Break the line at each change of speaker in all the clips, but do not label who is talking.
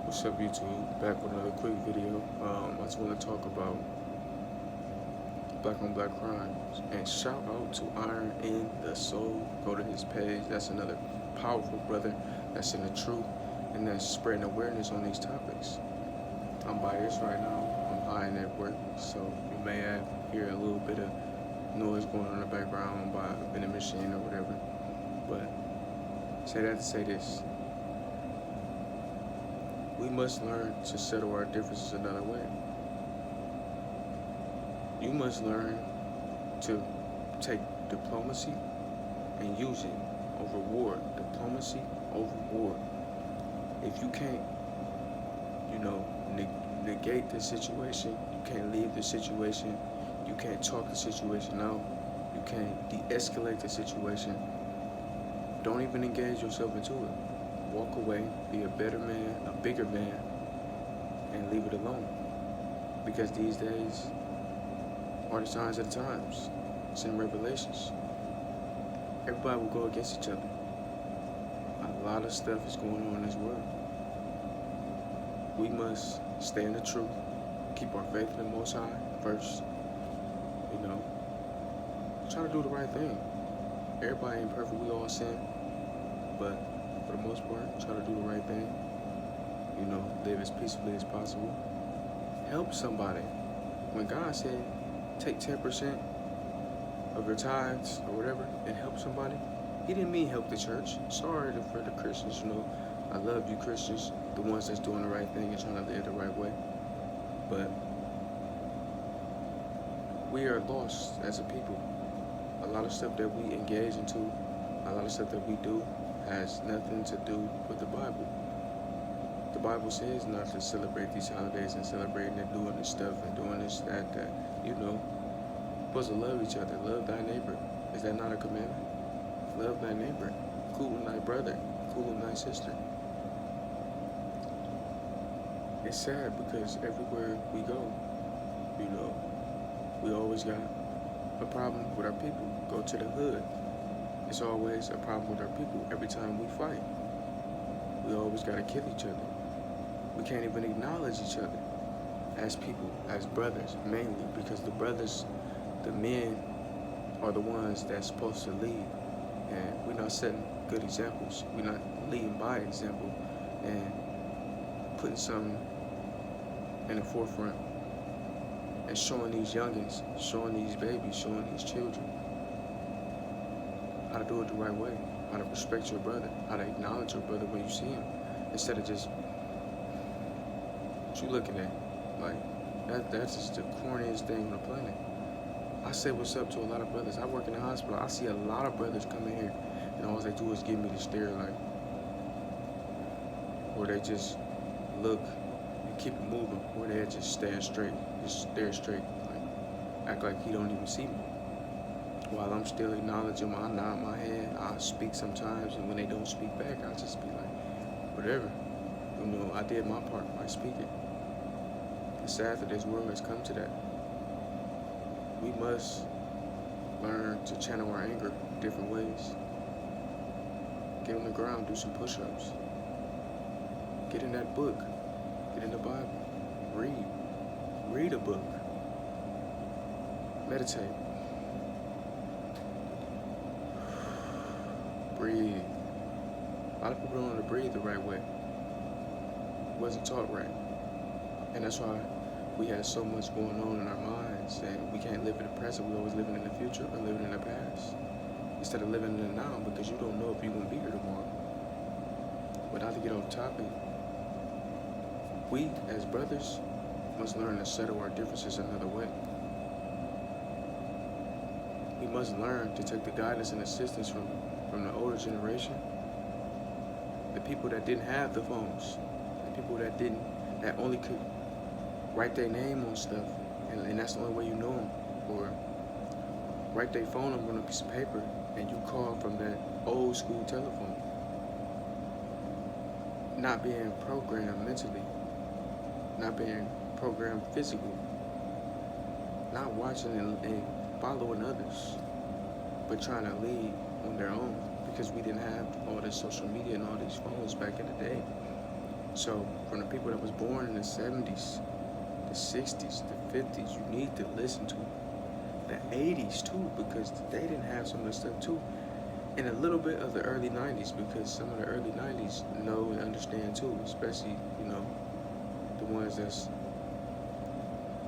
What's up, YouTube? Back with another quick video. I just want to talk about black on black crime. And shout out to Iron in the Soul. Go to his page. That's another powerful brother that's in the truth and that's spreading awareness on these topics. I'm biased right now. I'm high in at work, so you may hear a little bit of noise going on in the background by a vending machine or whatever. But say that to say this. We must learn to settle our differences another way. You must learn to take diplomacy and use it over war. Diplomacy over war. If you can't, negate the situation, you can't leave the situation, you can't talk the situation out, you can't de-escalate the situation, don't even engage yourself into it. Walk away, be a better man, a bigger man, and leave it alone. Because these days are the signs of the times. It's in Revelations. Everybody will go against each other. A lot of stuff is going on in this world. We must stay in the truth, keep our faith in the Most High first, try to do the right thing. Everybody ain't perfect, we all sin, but for the most part, try to do the right thing, live as peacefully as possible. Help somebody. When God said, take 10% of your tithes or whatever and help somebody, he didn't mean help the church. Sorry for the Christians, I love you Christians, the ones that's doing the right thing and trying to live the right way. But we are lost as a people. A lot of stuff that we engage into, a lot of stuff that we do has nothing to do with the Bible. The Bible says not to celebrate these holidays and celebrating and doing this stuff and doing this, that. You're supposed to love each other. Love thy neighbor. Is that not a commandment? Love thy neighbor. Cool with thy brother. Cool with thy sister. It's sad because everywhere we go, we always got a problem with our people. Go to the hood. It's always a problem with our people. Every time we fight, we always got to kill each other. We can't even acknowledge each other as people, as brothers, mainly because the men are the ones that's supposed to lead. And we're not setting good examples. We're not leading by example and putting something in the forefront and showing these youngins, showing these babies, showing these children how to do it the right way, how to respect your brother, how to acknowledge your brother when you see him, instead of just what you looking at. Like that's just the corniest thing on the planet. I say what's up to a lot of brothers. I work in the hospital. I see a lot of brothers come in here and all they do is give me the stare, like, or they just look and keep it moving, or they just stand straight, just stare straight, like act like he don't even see me. While I'm still acknowledging them, I nod my head, I speak sometimes, and when they don't speak back, I just be like, whatever. I did my part by speaking. It's sad that this world has come to that. We must learn to channel our anger different ways. Get on the ground, do some push-ups. Get in that book. Get in the Bible. Read. Read a book. Meditate. Breathe. A lot of people don't know to breathe the right way. It wasn't taught right. And that's why we have so much going on in our minds, and we can't live in the present. We're always living in the future or living in the past instead of living in the now, because you don't know if you're going to be here tomorrow. But not to get off topic, we as brothers must learn to settle our differences another way. We must learn to take the guidance and assistance from the older generation, the people that didn't have the phones, the people that only could write their name on stuff, and that's the only way you know them, or write their phone number on a piece of paper and you call from that old school telephone. Not being programmed mentally, not being programmed physically, not watching and following others, but trying to lead on their own, because we didn't have all this social media and all these phones back in the day. So from the people that was born in the 70s, the 60s, the 50s, you need to listen to the 80s too, because they didn't have some of the stuff too. And a little bit of the early 90s, because some of the early 90s know and understand too, especially, the ones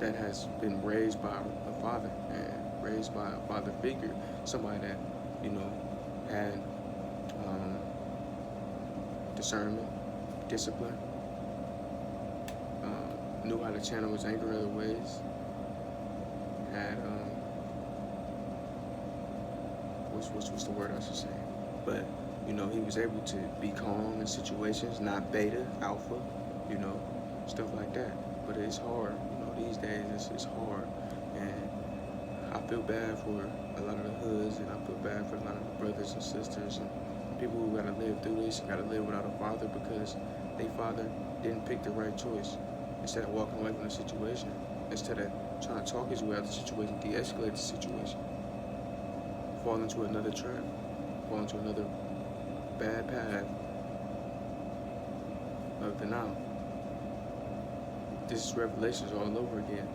that has been raised by a father and raised by a father figure, somebody that, had discernment, discipline, knew how to channel his anger other ways, had what's the word I should say? But he was able to be calm in situations, not beta, alpha, stuff like that. But it's hard, these days it's hard, and I feel bad for a lot of the hoods, and I feel bad for a lot of the brothers and sisters and people who gotta live through this and gotta live without a father because their father didn't pick the right choice. Instead of walking away from the situation, instead of trying to talk his way out of the situation, de-escalate the situation, fall into another trap, fall into another bad path of denial. This is Revelations all over again.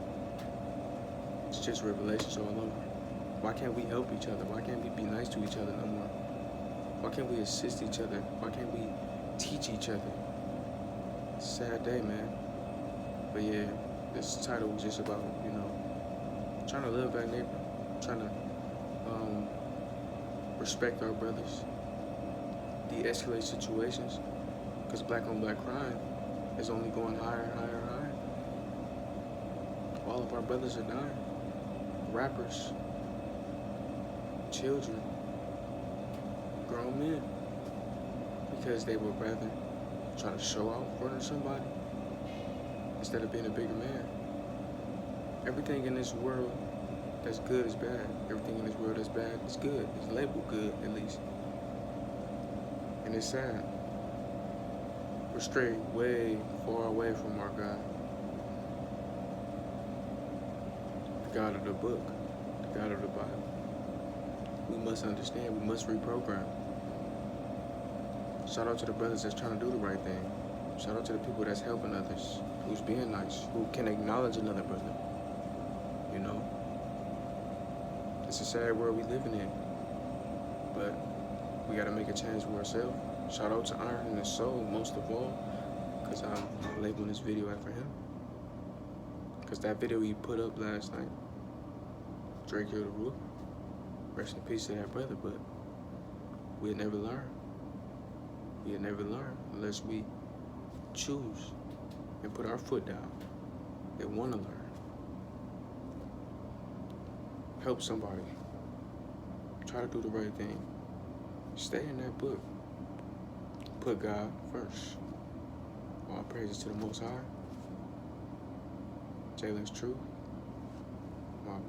It's just Revelations all over. Why can't we help each other? Why can't we be nice to each other no more? Why can't we assist each other? Why can't we teach each other? It's a sad day, man. But yeah, this title was just about, trying to live back neighbor, trying to respect our brothers, de-escalate situations, because black on black crime is only going higher and higher and higher. All of our brothers are dying. Rappers, children, grown men, because they would rather try to show out in front of somebody instead of being a bigger man. Everything in this world that's good is bad. Everything in this world that's bad is good. It's labeled good, at least. And it's sad. We're strayed way far away from our God. The God of the book. The God of the Bible. We must understand. We must reprogram. Shout out to the brothers that's trying to do the right thing. Shout out to the people that's helping others, who's being nice, who can acknowledge another brother. It's a sad world we living in, but we gotta make a change for ourselves. Shout out to Iron in his soul, most of all, because I'm labeling this video after him. Because that video he put up last night, Drake Hill the Roof, rest in peace to that brother, but we'll never learn. We'll never learn unless we choose and put our foot down and want to learn. Help somebody. Try to do the right thing. Stay in that book. Put God first. All praises to the Most High. Jalen's Truth. Wow.